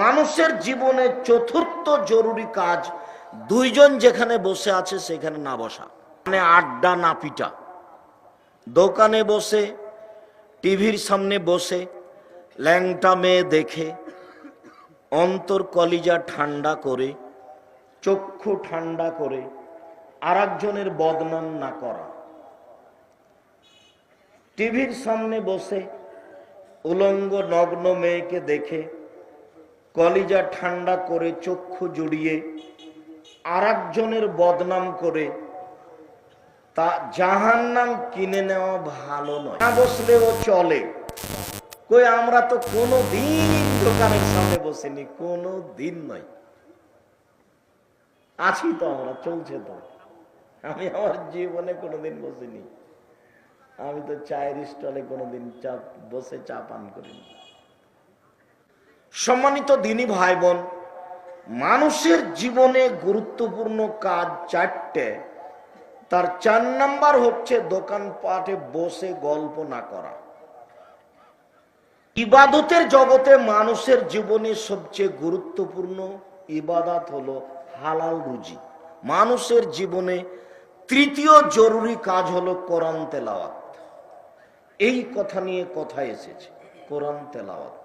মানুষের জীবনে চতুর্থ জরুরি কাজ, দুইজন যেখানে বসে আছে সেখানে না বসা, মানে আড্ডা না পিটা। দোকানে বসে, টিভির সামনে বসে ল্যাংটা মেয়ে দেখে অন্তর কলিজা ঠান্ডা করে, চক্ষু ঠান্ডা করে আরেকজনের বদনাম না করা। টিভির সামনে বসে উলঙ্গ নগ্ন মেয়েকে দেখে কলিজা ঠান্ডা করে চক্ষু জুড়িয়ে আরেকজনের বদনাম করে তা জাহান্নাম কিনে নেওয়া ভালো নয়। না বসলেও চলে। কই আমরা তো কোনো দিন দোকানের সামনে বসিনি, কোনো দিন নয়। আছি তো আমরা, চলছে তো। আমি আমার জীবনে কোনোদিন বসিনি। আমি তো চায়ের স্টলে কোনোদিন বসে চা পান করিনি। সম্মানিত দিনী ভাই বোন, মানুষের জীবনে গুরুত্বপূর্ণ কাজ চারটে। তার 4 নাম্বার হচ্ছে দোকানপাটে বসে গল্প না করা। ইবাদতের জগতে মানুষের জীবনে সবচেয়ে গুরুত্বপূর্ণ ইবাদত হলো হালাল রুজি। মানুষের জীবনে তৃতীয় জরুরি কাজ হলো কোরআন তেলাওয়াত। এই কথা নিয়ে কথা এসেছে, কোরআন তেলাওয়াত।